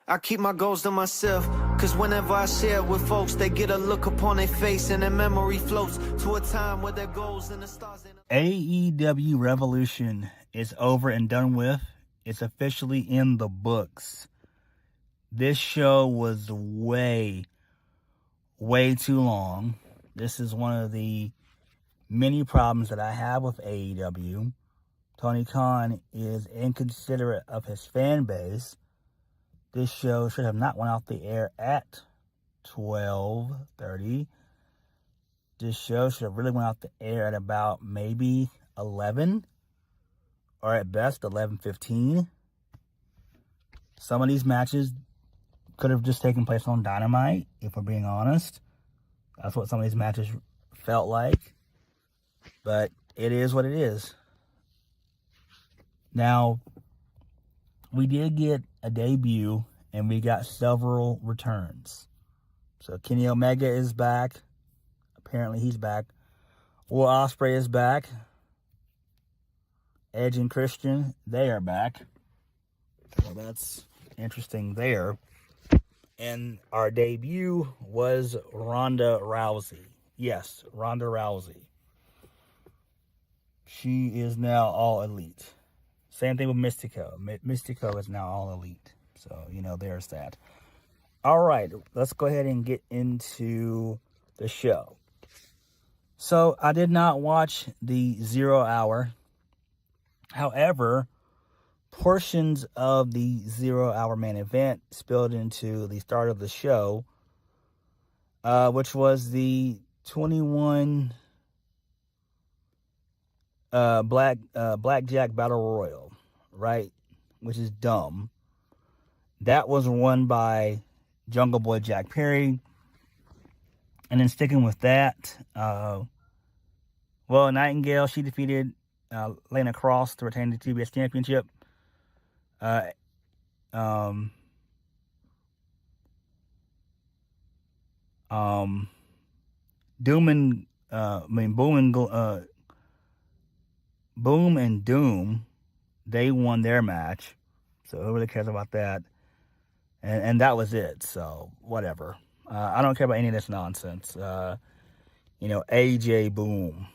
I keep my goals to myself, cause whenever I share it with folks, they get a look upon their face and their memory floats to a time where their goals and the stars. AEW Revolution is over and done with. It's officially in the books. This show was way too long. This is one of the many problems that I have with AEW. Tony Khan is inconsiderate of his fan base. This show should have not went off the air at 12:30. This show should have really went off the air at about maybe 11, or at best 11:15. Some of these matches could have just taken place on Dynamite, if we're being honest. That's what some of these matches felt like. But it is what it is. Now, we did get a debut, and we got several returns. So Kenny Omega is back. Apparently he's back. Will Ospreay is back. Edge and Christian, they are back. So that's interesting there. And our debut was Ronda Rousey. Yes, Ronda Rousey. She is now all elite. Same thing with Mystico. Mystico is now all elite. So, there's that. All right, let's go ahead and get into the show. So, I did not watch the 0 hour. However, portions of the 0 hour main event spilled into the start of the show, which was the 21 Blackjack Battle Royal, right? Which is dumb. That was won by Jungle Boy Jack Perry. And then sticking with that, Nightingale, she defeated Lana Cross to retain the TBS Championship. Boom and Doom, they won their match. So who really cares about that? And that was it. So whatever. I don't care about any of this nonsense. AJ Boom.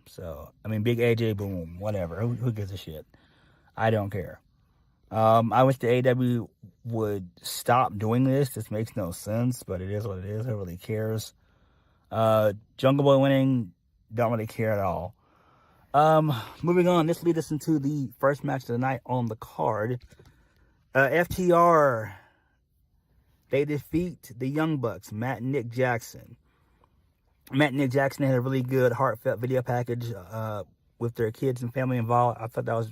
So, Big AJ Boom. Whatever. Who gives a shit? I don't care. I wish the AEW would stop doing this. This makes no sense, but it is what it is. Who really cares? Jungle Boy winning, don't really care at all. Moving on, this leads us into the first match of the night on the card. FTR, they defeat the Young Bucks, Matt and Nick Jackson. Matt and Nick Jackson had a really good, heartfelt video package with their kids and family involved. I thought that was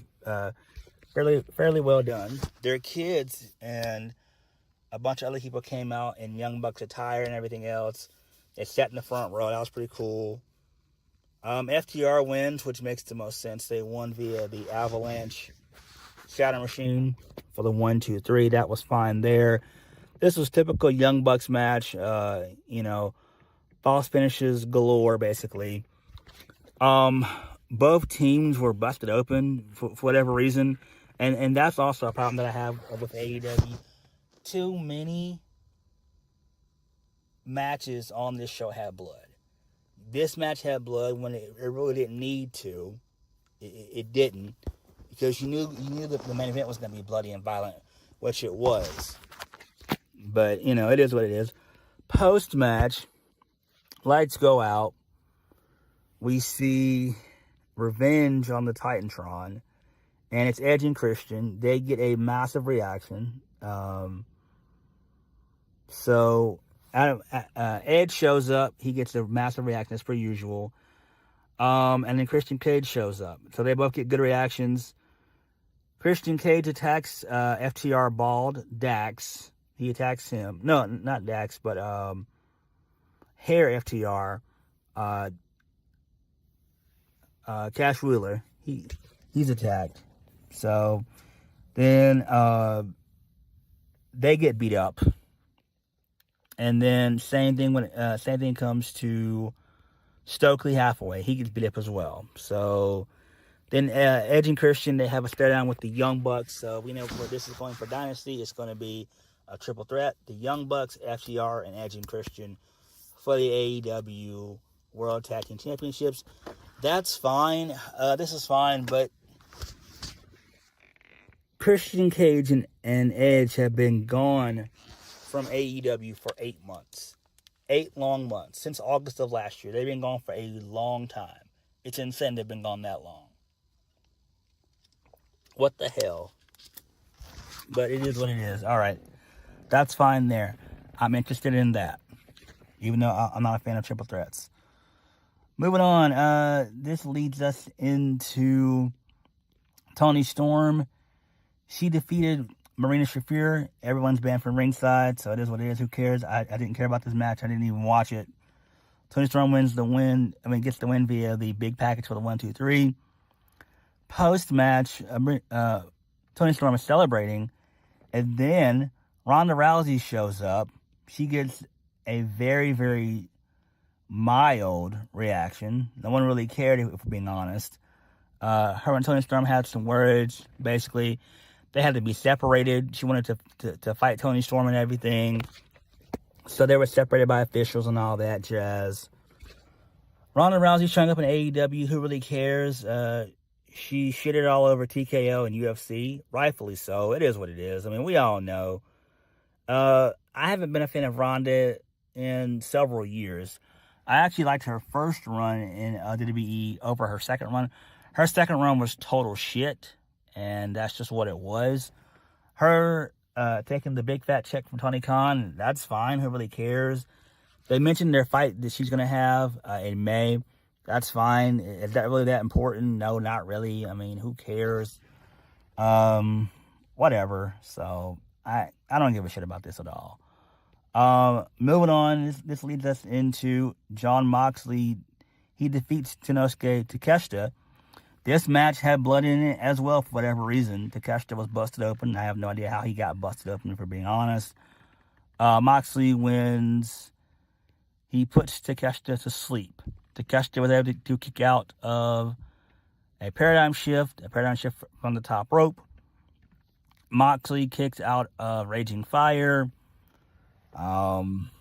fairly well done. Their kids and a bunch of other people came out in Young Bucks attire and everything else. They sat in the front row. That was pretty cool. FTR wins, which makes the most sense. They won via the Avalanche Shadow Machine for the 1, 2, 3. That was fine there. This was typical Young Bucks match. False finishes galore, basically. Both teams were busted open for whatever reason. And that's also a problem that I have with AEW. Too many matches on this show had blood. This match had blood when it really didn't need to. It didn't. Because you knew that the main event was going to be bloody and violent, which it was. But, it is what it is. Post-match, lights go out. We see Revenge on the Titantron. And it's Edge and Christian. They get a massive reaction. Edge shows up. He gets a massive reaction, as per usual. And then Christian Cage shows up. So they both get good reactions. Christian Cage attacks FTR Bald, Dax. He attacks him. No, not Dax, but Hair FTR. Cash Wheeler. He's attacked. So then they get beat up. And then same thing comes to Stokely Hathaway. He gets beat up as well. So then Edge and Christian, they have a stare down with the Young Bucks. So we know where this is going for Dynasty. It's going to be a triple threat. The Young Bucks, FTR, and Edge and Christian for the AEW World Tag Team Championships. That's fine. This is fine, but Christian Cage and Edge have been gone from AEW for 8 months. 8 long months. Since August of last year. They've been gone for a long time. It's insane they've been gone that long. What the hell? But it is what it is. Alright. That's fine there. I'm interested in that. Even though I'm not a fan of triple threats. Moving on. This leads us into Toni Storm. She defeated Marina Shafir. Everyone's banned from ringside, so it is what it is. Who cares? I didn't care about this match. I didn't even watch it. Toni Storm gets the win via the big package for the 1, 2, 3. Post-match, Toni Storm is celebrating, and then Ronda Rousey shows up. She gets a very, very mild reaction. No one really cared, if we're being honest. Her and Toni Storm had some words. Basically, they had to be separated. She wanted to fight Toni Storm and everything. So they were separated by officials and all that jazz. Ronda Rousey showing up in AEW. Who really cares? She shitted all over TKO and UFC. Rightfully so. It is what it is. I mean, we all know. I haven't been a fan of Ronda in several years. I actually liked her first run in WWE over her second run. Her second run was total shit, and that's just what it was. Her taking the big fat check from Tony Khan, that's fine. Who really cares? They mentioned their fight that she's going to have in May. That's fine. Is that really that important? No, not really. I mean, who cares? Whatever. So, I don't give a shit about this at all. Moving on, this leads us into Jon Moxley. He defeats Tenosuke Takeshita. This match had blood in it as well for whatever reason. Takeshita was busted open. I have no idea how he got busted open, if we're being honest. Moxley wins. He puts Takeshita to sleep. Takeshita was able to kick out of a paradigm shift from the top rope. Moxley kicks out of Raging Fire. Moxley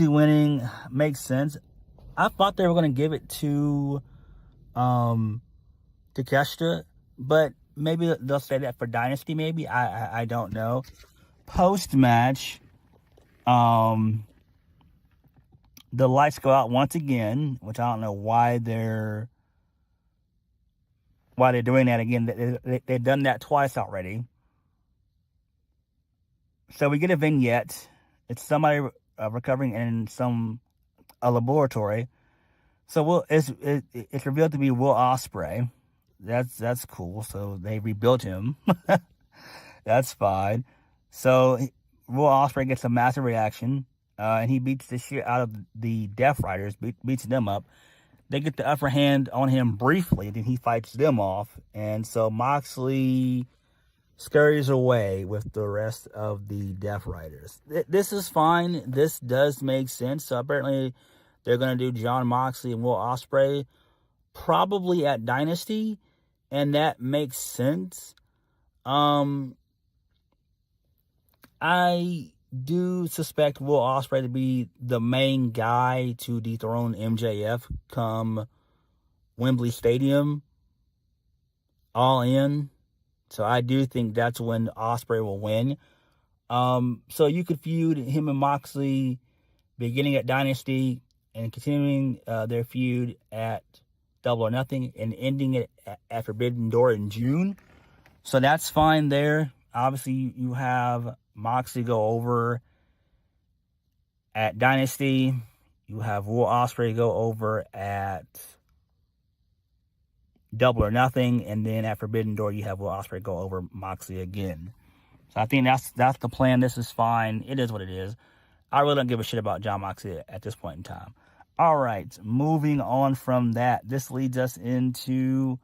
winning makes sense. I thought they were going to give it to Takeshita, but maybe they'll say that for Dynasty, maybe. I don't know. Post-match, the lights go out once again, which I don't know why they're doing that again. They've done that twice already. So we get a vignette. It's somebody recovering in a laboratory. So it's revealed to be Will Ospreay. That's cool. So they rebuilt him. That's fine. So Will Ospreay gets a massive reaction, and he beats the shit out of the Death Riders, beats them up. They get the upper hand on him briefly, then he fights them off, and so Moxley scurries away with the rest of the Death Riders. This is fine. This does make sense. So apparently they're going to do Jon Moxley and Will Ospreay probably at Dynasty, and that makes sense. I do suspect Will Ospreay to be the main guy to dethrone MJF come Wembley Stadium. All in. So I do think that's when Ospreay will win. So you could feud him and Moxley beginning at Dynasty and continuing their feud at Double or Nothing and ending it at Forbidden Door in June. So that's fine there. Obviously, you have Moxley go over at Dynasty. You have Will Ospreay go over at Double or Nothing, and then at Forbidden Door, you have Will Ospreay go over Moxley again. So I think that's the plan. This is fine. It is what it is. I really don't give a shit about Jon Moxley at this point in time. All right, moving on from that, this leads us into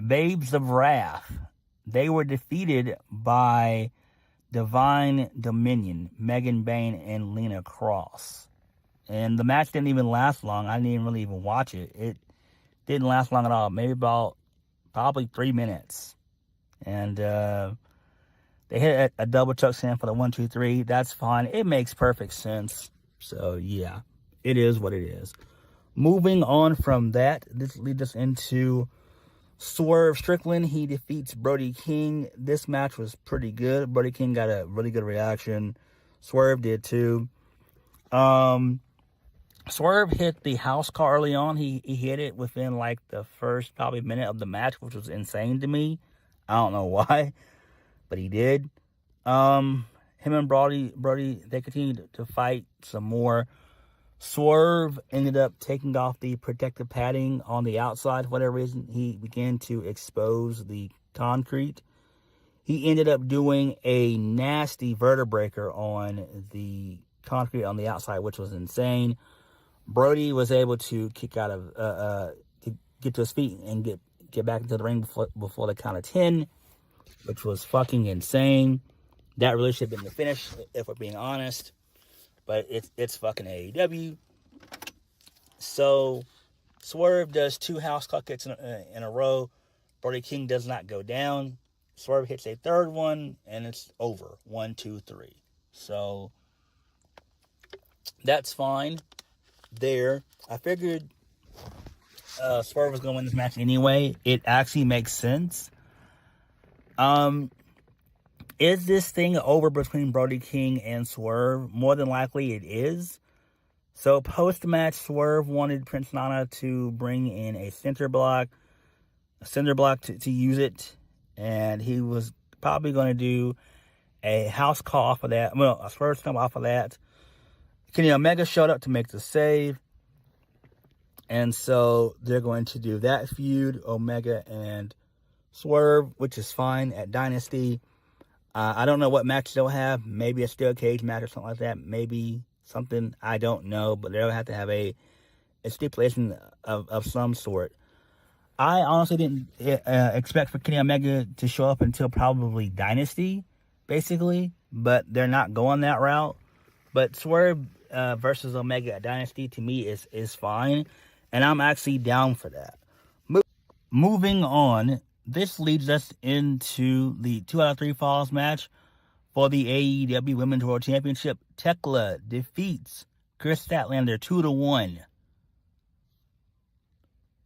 Babes of Wrath. They were defeated by Divine Dominion, Megan Bayne and Lena Cross. And the match didn't even last long. I didn't even really watch it. It didn't last long at all. Maybe about probably 3 minutes. And they hit a double choke slam for the 1, 2, 3. That's fine. It makes perfect sense. So, yeah, it is what it is. Moving on from that, this leads us into Swerve Strickland. He defeats Brody King. This match was pretty good. Brody King got a really good reaction. Swerve did too. Swerve hit the house call early on. He hit it within like the first probably minute of the match, which was insane to me. I don't know why, but he did. Him and Brody, they continued to fight some more. Swerve ended up taking off the protective padding on the outside. For whatever reason, he began to expose the concrete. He ended up doing a nasty vertebreaker on the concrete on the outside, which was insane. Brody was able to kick out of, to get to his feet and get back into the ring before the count of 10, which was fucking insane. That really should have been the finish, if we're being honest. But it's fucking AEW. So, Swerve does 2 house call kicks in a row. Brody King does not go down. Swerve hits a third one, and it's over. 1, 2, 3. So, that's fine there. I figured Swerve was going to win this match anyway. It actually makes sense. Is this thing over between Brody King and Swerve? More than likely it is. So post-match, Swerve wanted Prince Nana to bring in a cinder block to use it. And he was probably going to do a house call off of that. Well, a Swerve stomp off of that. Kenny Omega showed up to make the save. And so they're going to do that feud, Omega and Swerve, which is fine at Dynasty. I don't know what match they'll have. Maybe a steel cage match or something like that. Maybe something. I don't know. But they'll have to have a stipulation of some sort. I honestly didn't expect for Kenny Omega to show up until probably Dynasty, basically. But they're not going that route. But Swerve versus Omega at Dynasty, to me, is fine. And I'm actually down for that. Moving on. This leads us into the 2 out of 3 falls match for the AEW Women's World Championship. Tekla defeats Chris Statlander 2-1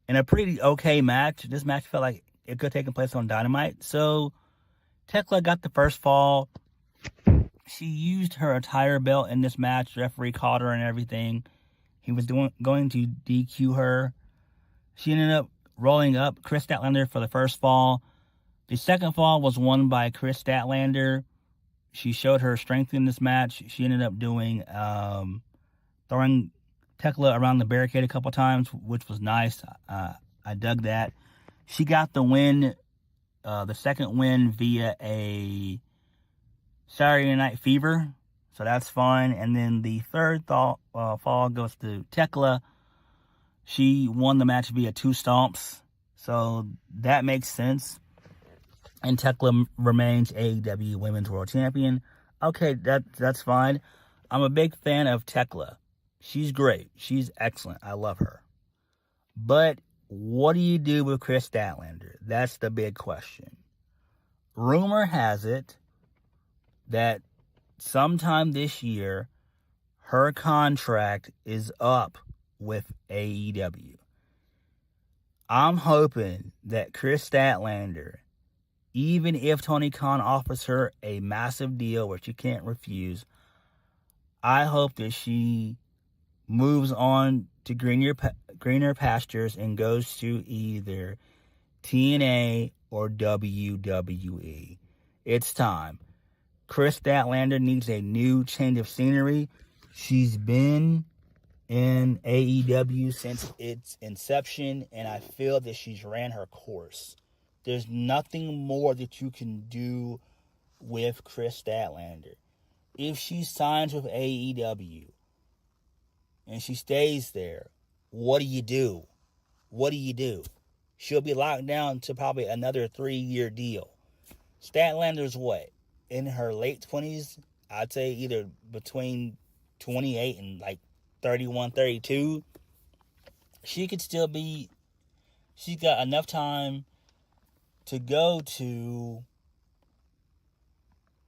in a pretty okay match. This match felt like it could have taken place on Dynamite. So Tekla got the first fall. She used her attire belt in this match. The referee caught her and everything. He was going to DQ her. She ended up rolling up Chris Statlander for the first fall. The second fall was won by Chris Statlander. She showed her strength in this match. She ended up doing throwing Tekla around the barricade a couple times, which was nice. I dug that. She got the win, the second win via a Saturday Night Fever, so that's fine. And then the third fall goes to Tekla. She won the match via 2 stomps, so that makes sense. And Tekla remains AEW Women's World Champion. Okay, that's fine. I'm a big fan of Tekla. She's great. She's excellent. I love her. But what do you do with Chris Statlander? That's the big question. Rumor has it that sometime this year, her contract is up with AEW. I'm hoping that Chris Statlander, even if Tony Khan offers her a massive deal which she can't refuse, I hope that she moves on to greener pastures and goes to either TNA or WWE. It's time. Chris Statlander needs a new change of scenery. She's been in AEW since its inception, and I feel that she's ran her course. There's nothing more that you can do with Chris Statlander. If she signs with AEW and she stays there, what do you do? What do you do? She'll be locked down to probably another 3-year deal. Statlander's what? In her late 20s? I'd say either between 28 and like 31, 32. She could still be... She's got enough time to go to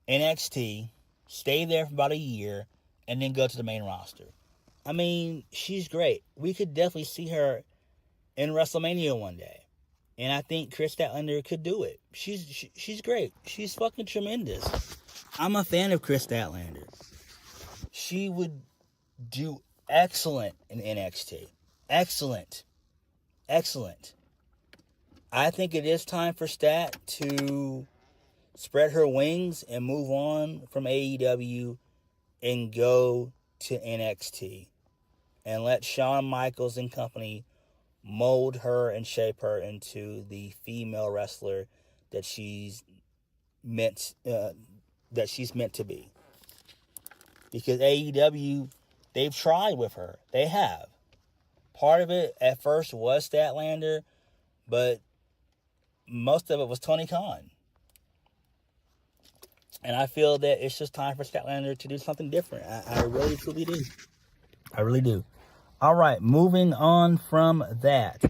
NXT, stay there for about a year, and then go to the main roster. I mean, she's great. We could definitely see her in WrestleMania one day. And I think Kris Statlander could do it. She's great. She's fucking tremendous. I'm a fan of Kris Statlander. She would do excellent in NXT. Excellent. I think it is time for Stat to spread her wings and move on from AEW and go to NXT. And let Shawn Michaels and company mold her and shape her into the female wrestler that she's meant to be. Because AEW, they've tried with her. They have. Part of it at first was Statlander, but most of it was Tony Khan. And I feel that it's just time for Statlander to do something different. I really, truly do. I really do. All right, moving on from that.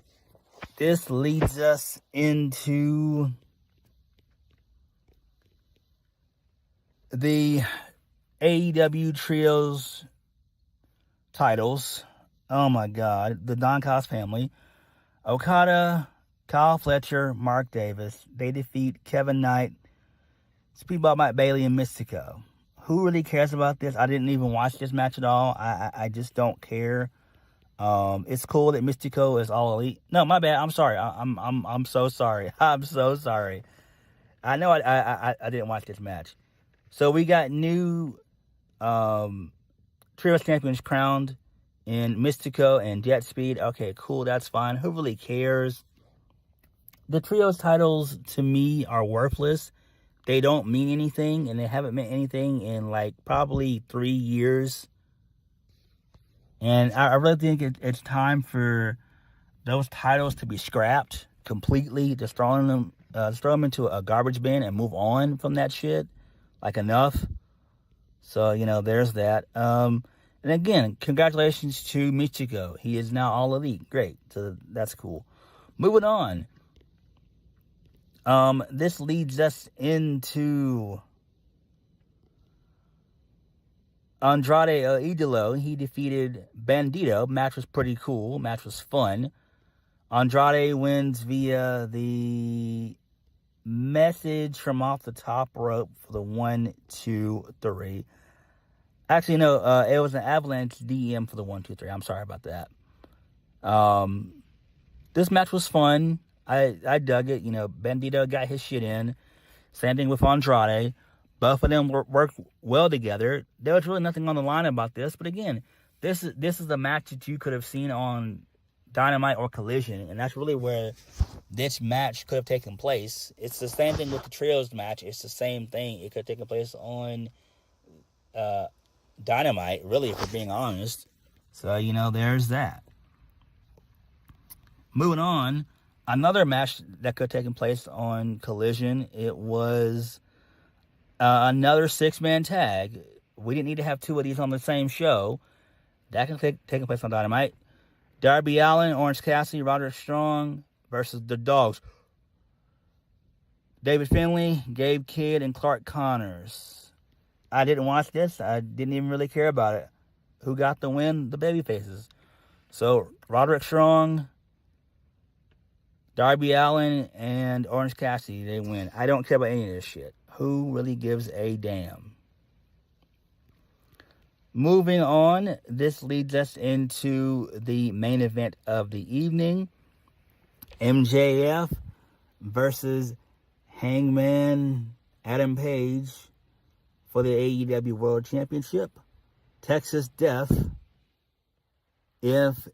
This leads us into the AEW Trios titles. Oh my God, the Don Callis family. Okada, Kyle Fletcher, Mark Davis. They defeat Kevin Knight, Speedball Mike Bailey, and Mystico. Who really cares about this? I didn't even watch this match at all. I just don't care. It's cool that Mystico is all elite. No, my bad. I'm sorry. I'm so sorry. I'm so sorry. I know I didn't watch this match. So we got new Trios champions crowned in Mystico and Jet Speed. Okay, cool. That's fine. Who really cares? The Trios titles to me are worthless. They don't mean anything, and they haven't meant anything in like probably 3 years. And I really think it's time for those titles to be scrapped completely, just throw them into a garbage bin and move on from that shit. Like, enough. So, there's that. And again, congratulations to Michiko. He is now all elite. Great. So that's cool. Moving on. This leads us into Andrade Idolo. He defeated Bandito. Match was pretty cool. Match was fun. Andrade wins via the message from off the top rope for the 1, 2, 3. Actually, no, it was an Avalanche DM for the 1, 2, 3. I'm sorry about that. This match was fun. I dug it. Bandito got his shit in. Same thing with Andrade. Both of them worked well together. There was really nothing on the line about this. But again, this is a match that you could have seen on Dynamite or Collision. And that's really where this match could have taken place. It's the same thing with the Trios match. It's the same thing. It could have taken place on Dynamite, really, if we're being honest. So, there's that. Moving on. Another match that could have taken place on Collision. It was another 6-man tag. We didn't need to have 2 of these on the same show. That can take place on Dynamite. Darby Allin, Orange Cassidy, Roderick Strong versus the Dogs. David Finlay, Gabe Kidd, and Clark Connors. I didn't watch this. I didn't even really care about it. Who got the win? The babyfaces. So, Roderick Strong, Darby Allin, and Orange Cassidy, they win. I don't care about any of this shit. Who really gives a damn? Moving on, this leads us into the main event of the evening. MJF versus Hangman Adam Page for the AEW World Championship. Texas Death. If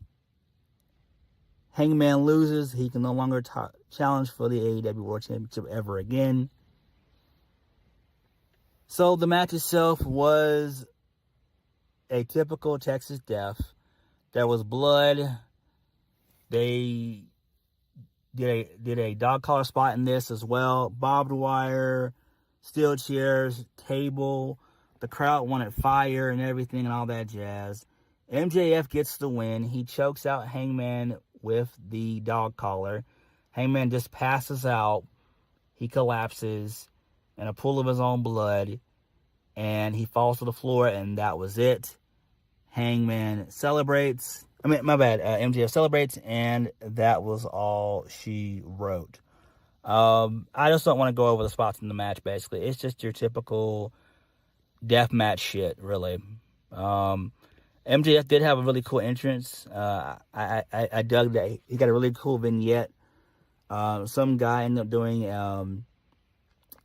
Hangman loses, he can no longer challenge for the AEW World Championship ever again. So the match itself was a typical Texas Death. There was blood. They did a dog collar spot in this as well. Barbed wire, steel chairs, table. The crowd wanted fire and everything and all that jazz. MJF gets the win. He chokes out Hangman with the dog collar. Hangman just passes out. he collapses in a pool of his own blood, and he falls to the floor, and that was it. Hangman celebrates. MJF celebrates, and that was all she wrote. I just don't want to go over the spots in the match, basically. It's just your typical death match shit, really. MJF did have a really cool entrance. I dug that. He got a really cool vignette. Some guy ended up doing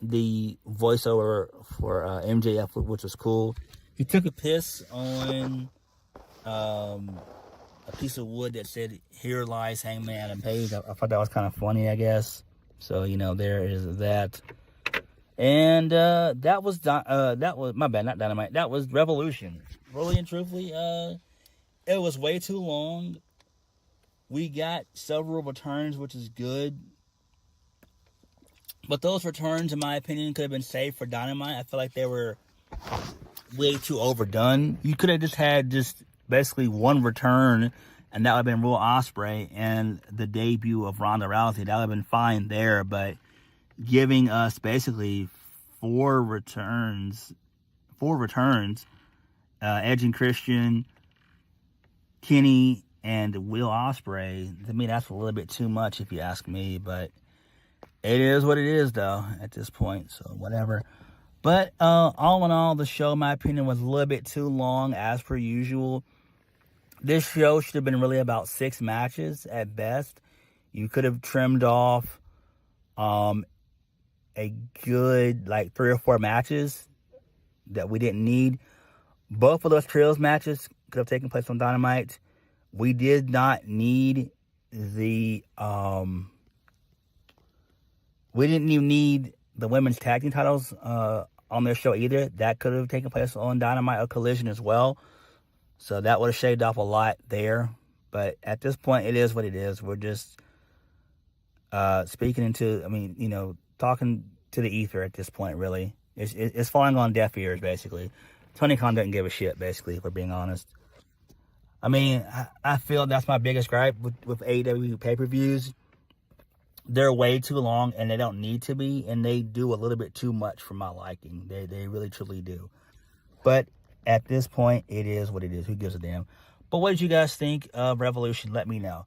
the voiceover for MJF, which was cool. He took a piss on a piece of wood that said, "Here lies Hangman Adam Page." I thought that was kind of funny, I guess. So, there is that. And that was my bad, not Dynamite. That was Revolution. Really and truthfully, it was way too long. We got several returns, which is good. But those returns, in my opinion, could have been saved for Dynamite. I feel like they were way too overdone. You could have just had basically one return, and that would have been Will Ospreay and the debut of Ronda Rousey. That would have been fine there, but giving us basically four returns, Edge and Christian, Kenny, and Will Ospreay, to me, that's a little bit too much if you ask me, but it is what it is, though, at this point, so whatever. But all in all, the show, in my opinion, was a little bit too long, as per usual. This show should have been really about 6 matches at best. You could have trimmed off a good, 3 or 4 matches that we didn't need. Both of those trios matches could have taken place on Dynamite. We did not need we didn't even need the women's tag team titles on their show either. That could have taken place on Dynamite or Collision as well. So that would have shaved off a lot there. But at this point, it is what it is. We're just talking to the ether at this point, really. It's falling on deaf ears, basically. Tony Khan doesn't give a shit, basically, if we're being honest. I feel that's my biggest gripe with AEW pay-per-views. They're way too long, and they don't need to be, and they do a little bit too much for my liking. They really, truly do. But at this point, it is what it is. Who gives a damn? But what did you guys think of Revolution? Let me know.